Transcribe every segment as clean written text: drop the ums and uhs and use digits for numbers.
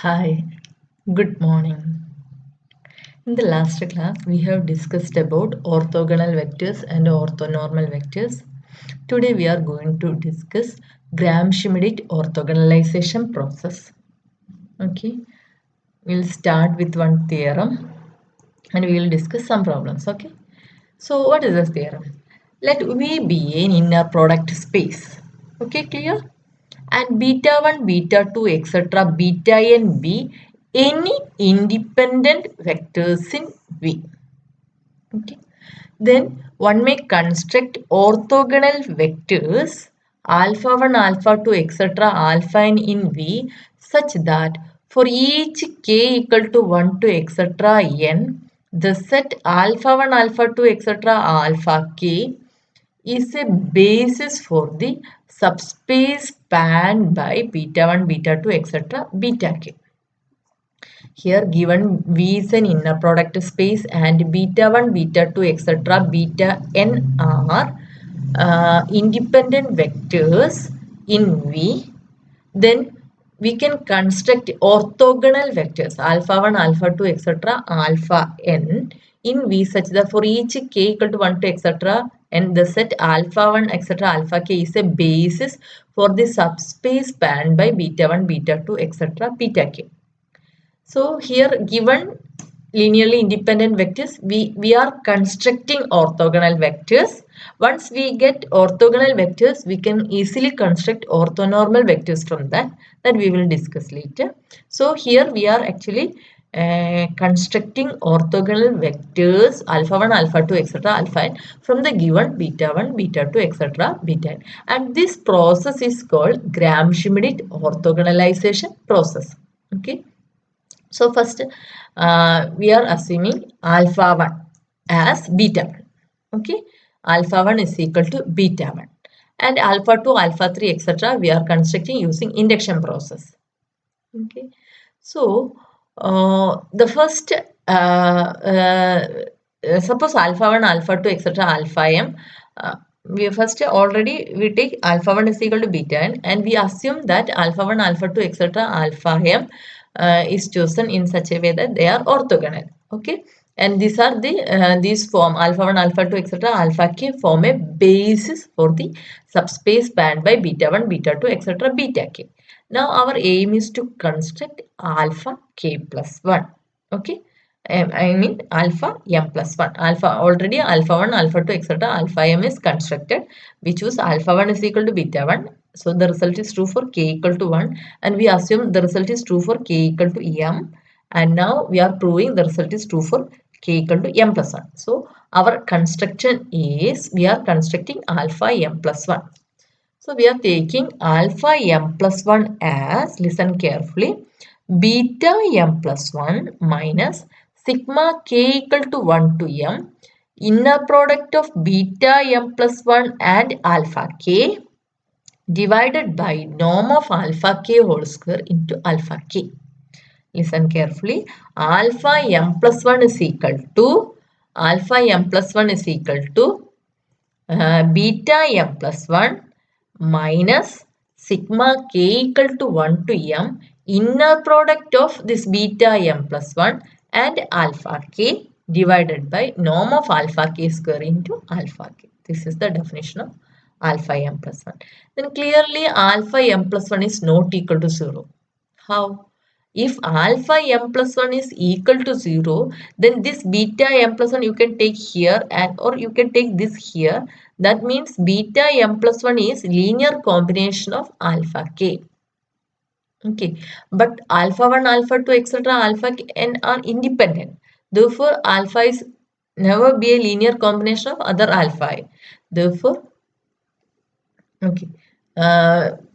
Hi, good morning. In the last class, we have discussed about orthogonal vectors and orthonormal vectors. Today, we are going to discuss Gram-Schmidt orthogonalization process. Okay, we'll start with one theorem and we will discuss some problems. Okay, so what is this theorem? Let V be an inner product space. Okay, clear? And beta 1, beta 2, etc. beta n be any independent vectors in V. Okay. Then one may construct orthogonal vectors alpha 1, alpha 2, etc. alpha n in V such that for each k equal to 1 to etc. n, the set alpha 1, alpha 2, etc. alpha k is a basis for the subspace spanned by beta 1, beta 2, etc. beta k. Here given V is an inner product space and beta 1, beta 2, etc. beta n are independent vectors in V, then we can construct orthogonal vectors alpha 1, alpha 2, etc. alpha n in V such that for each k equal to 1 to etc. and the set alpha 1, etc. alpha k is a basis for the subspace spanned by beta 1, beta 2, etc. beta k. So here given linearly independent vectors, we are constructing orthogonal vectors. Once we get orthogonal vectors, we can easily construct orthonormal vectors from that we will discuss later. So here we are actually constructing orthogonal vectors alpha 1, alpha 2, etc. alpha n from the given beta 1, beta 2, etc. beta n. And this process is called Gram-Schmidt orthogonalization process. Okay. So first we are assuming alpha 1 as beta 1. Okay. Alpha 1 is equal to beta 1. And alpha 2, alpha 3, etc. we are constructing using induction process. Okay. So the first suppose alpha 1, alpha 2, etc. alpha m. We first already we take alpha 1 is equal to beta n and we assume that alpha 1, alpha 2, etc. alpha m is chosen in such a way that they are orthogonal. Okay. And these are the these form alpha 1, alpha 2, etc. alpha k form a basis for the subspace spanned by beta 1, beta 2, etc. beta k. Now our aim is to construct alpha k plus 1. Okay. I mean alpha m plus 1. Alpha already alpha 1, alpha 2, etc. alpha m is constructed. We choose alpha 1 is equal to beta 1. So the result is true for k equal to 1. And we assume the result is true for k equal to m. And now we are proving the result is true for k equal to m plus 1. So our construction is we are constructing alpha m plus 1. So we are taking alpha m plus 1 as, listen carefully, beta m plus 1 minus sigma k equal to 1 to m, inner product of beta m plus 1 and alpha k divided by norm of alpha k whole square into alpha k. Listen carefully. Alpha m plus 1 is equal to beta m plus 1 minus sigma k equal to 1 to m, inner product of this beta m plus 1 and alpha k divided by norm of alpha k square into alpha k. This is the definition of alpha m plus 1. Then clearly alpha m plus 1 is not equal to 0. How? If alpha m plus 1 is equal to 0, then this beta m plus 1 you can take here and or you can take this here. That means beta m plus 1 is linear combination of alpha k. Okay. But alpha 1, alpha 2, etc. alpha n are independent. Therefore, alpha is never be a linear combination of other alpha I. Therefore, okay.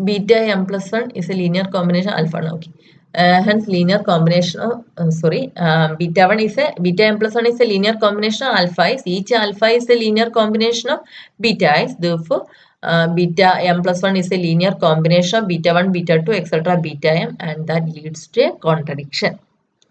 Beta m plus 1 is a linear combination alpha 1. Okay. Hence linear combination of beta m plus 1 is a linear combination of alpha is. Each alpha is a linear combination of beta is. Therefore, beta m plus 1 is a linear combination of beta 1, beta 2, etc. beta m, and that leads to a contradiction.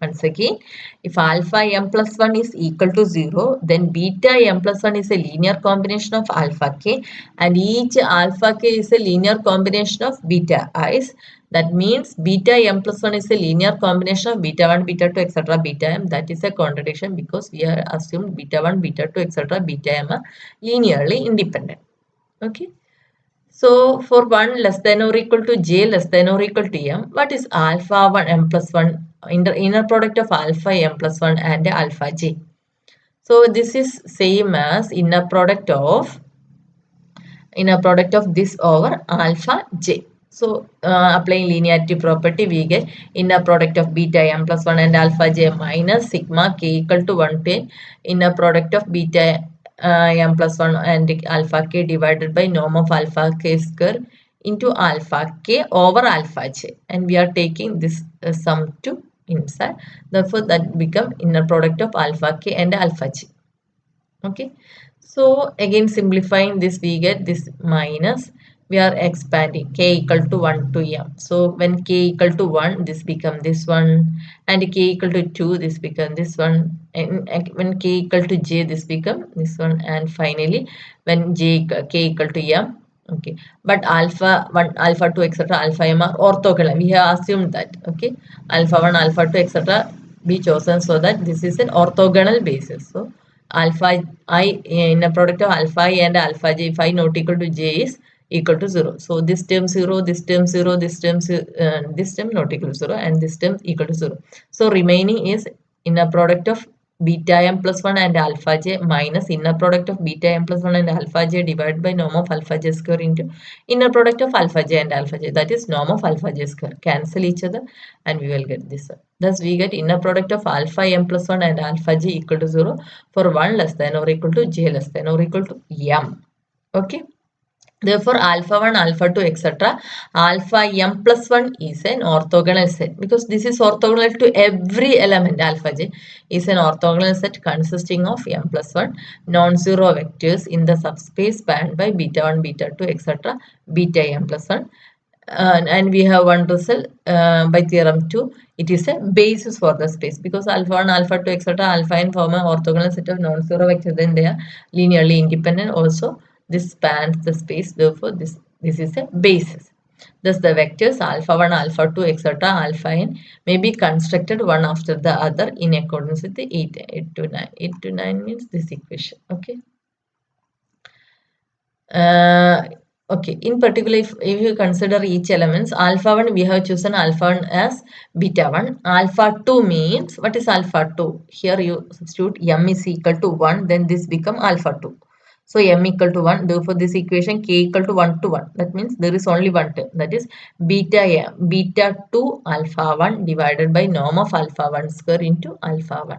Once again, if alpha m plus 1 is equal to 0, then beta m plus 1 is a linear combination of alpha k, and each alpha k is a linear combination of beta i's. That means beta m plus 1 is a linear combination of beta 1, beta 2, etc. beta m. That is a contradiction because we are assumed beta 1, beta 2, etc. beta m are linearly independent. Okay. So for 1 less than or equal to j less than or equal to m, what is alpha 1 m plus 1, inner product of alpha m plus 1 and alpha j? So this is same as inner product of this over alpha j. So applying linearity property, we get inner product of beta m plus 1 and alpha j minus sigma k equal to 1 to n, inner product of beta m plus 1 and alpha k divided by norm of alpha k square into alpha k over alpha j, and we are taking this sum to inside. Therefore, that become inner product of alpha k and alpha j. Okay, so again simplifying this, we get this minus, we are expanding k equal to 1 to m. So when k equal to 1, this become this one, and k equal to 2, this become this one, and when k equal to j, this become this one, and finally when k equal to m. Okay, but alpha 1, alpha 2, etc., alpha m are orthogonal. We have assumed that. Okay, alpha 1, alpha 2, etc., be chosen so that this is an orthogonal basis. So alpha I in a product of alpha I and alpha j, if I not equal to j is equal to 0. So this term 0, this term 0, this term not equal to 0, and this term equal to 0. So remaining is inner product of beta m plus 1 and alpha j minus inner product of beta m plus 1 and alpha j divided by norm of alpha j square into inner product of alpha j and alpha j, that is norm of alpha j square. Cancel each other and we will get this one. Thus we get inner product of alpha m plus 1 and alpha j equal to 0 for 1 less than or equal to j less than or equal to m. Okay. Therefore, alpha 1, alpha 2, etc. alpha m plus 1 is an orthogonal set because this is orthogonal to every element. Alpha j is an orthogonal set consisting of m plus 1 non-zero vectors in the subspace spanned by beta 1, beta 2, etc. beta m plus 1. And we have one result by theorem 2. It is a basis for the space because alpha 1, alpha 2, etc. alpha n form an orthogonal set of non-zero vectors, then they are linearly independent. Also, this spans the space. Therefore, this is a basis. Thus, the vectors alpha 1, alpha 2, etc. alpha n may be constructed one after the other in accordance with the 8 to 9. 8 to 9 means this equation. Okay. Okay, in particular, if you consider each elements, alpha 1, we have chosen alpha 1 as beta 1. Alpha 2 means, what is alpha 2? Here you substitute m is equal to 1, then this become alpha 2. So m equal to 1, therefore this equation k equal to 1 to 1. That means there is only one term, that is beta 2 alpha 1 divided by norm of alpha 1 square into alpha 1.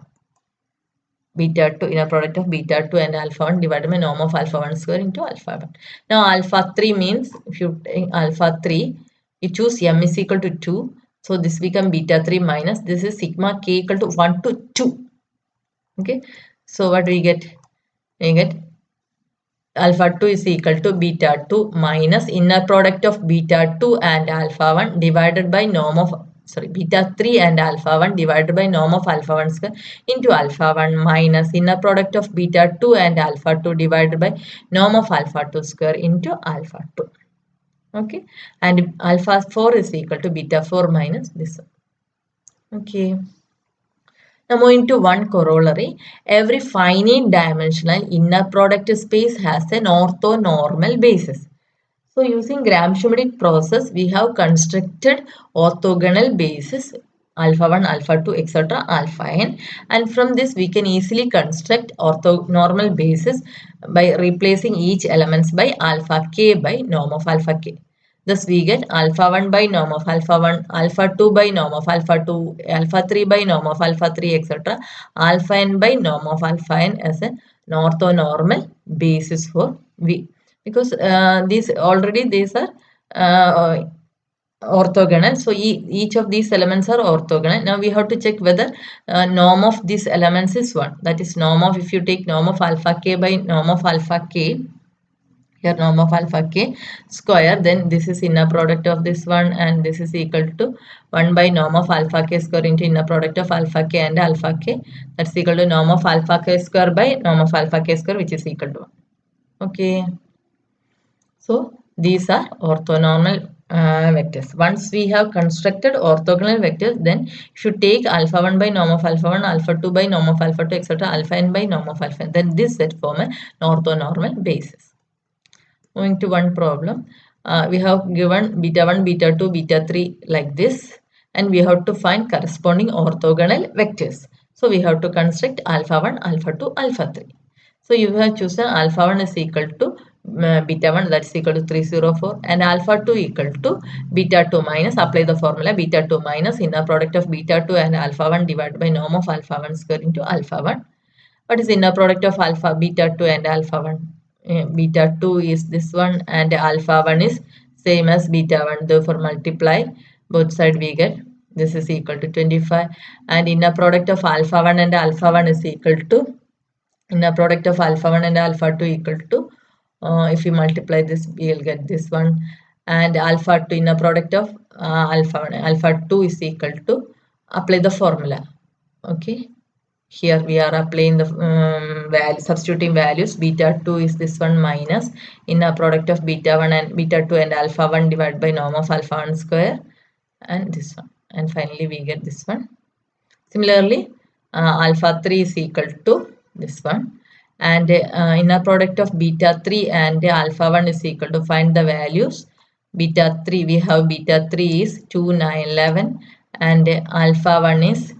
Beta 2 inner product of beta 2 and alpha 1 divided by norm of alpha 1 square into alpha 1. Now alpha 3 means, if you take alpha 3, you choose m is equal to 2. So this become beta 3 minus, this is sigma k equal to 1 to 2. Okay. So what we get? We get alpha 2 is equal to beta 2 minus inner product of beta 2 and alpha 1 divided by norm of beta 3 and alpha 1 divided by norm of alpha 1 square into alpha 1 minus inner product of beta 2 and alpha 2 divided by norm of alpha 2 square into alpha 2. Okay, and alpha 4 is equal to beta 4 minus this one. Okay. Now moving to one corollary, every finite dimensional inner product space has an orthonormal basis. So using Gram-Schmidt process, we have constructed orthogonal basis alpha 1, alpha 2, etc. alpha n, and from this we can easily construct orthonormal basis by replacing each elements by alpha k by norm of alpha k. Thus we get alpha 1 by norm of alpha 1, alpha 2 by norm of alpha 2, alpha 3 by norm of alpha 3, etc. alpha n by norm of alpha n as an orthonormal basis for V. Because these are orthogonal. So each of these elements are orthogonal. Now we have to check whether norm of these elements is 1. That is norm of, if you take norm of alpha k by norm of alpha k, here norm of alpha k square, then this is inner product of this one, and this is equal to 1 by norm of alpha k square into inner product of alpha k and alpha k, that's equal to norm of alpha k square by norm of alpha k square, which is equal to 1. Okay, so these are orthonormal vectors. Once we have constructed orthogonal vectors, then if you take alpha 1 by norm of alpha 1, alpha 2 by norm of alpha 2, etc., alpha n by norm of alpha n, then this set form an orthonormal basis. Moving to one problem, we have given beta 1, beta 2, beta 3 like this, and we have to find corresponding orthogonal vectors. So we have to construct alpha 1, alpha 2, alpha 3. So you have chosen alpha 1 is equal to beta 1, that's equal to 304, and alpha 2 equal to beta 2 minus, apply the formula, beta 2 minus inner product of beta 2 and alpha 1 divided by norm of alpha 1 square into alpha 1. What is inner product of alpha beta 2 and alpha 1? Beta 2 is this one and alpha 1 is same as beta 1. Therefore, multiply both side we get this is equal to 25, and inner product of alpha 1 and alpha 1 is equal to inner product of alpha 1 and alpha 2 equal to if we multiply this we will get this one, and alpha 2 inner product of alpha 1 alpha 2 is equal to, apply the formula. Okay, here we are applying the value, substituting values. Beta 2 is this one minus inner product of beta 1 and beta 2 and alpha 1 divided by norm of alpha 1 square, and this one, and finally we get this one. Similarly, alpha 3 is equal to this one, and inner product of beta 3 and alpha 1 is equal to, find the values. Beta 3, we have beta 3 is 2, 9, 11, and alpha 1 is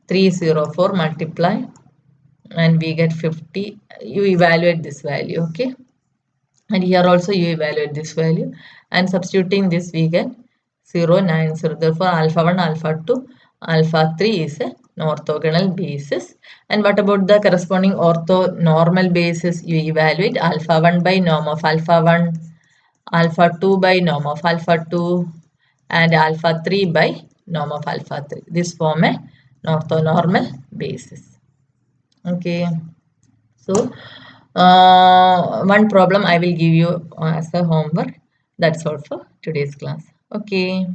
304, multiply, and we get 50. You evaluate this value, okay, and here also you evaluate this value, and substituting this we get 0, 9, 0. Therefore, alpha 1, alpha 2, alpha 3 is an orthogonal basis. And what about the corresponding orthonormal basis? You evaluate alpha 1 by norm of alpha 1, alpha 2 by norm of alpha 2, and alpha 3 by norm of alpha 3. This form an orthonormal basis. Okay, so one problem I will give you as a homework. That's all for today's class. Okay.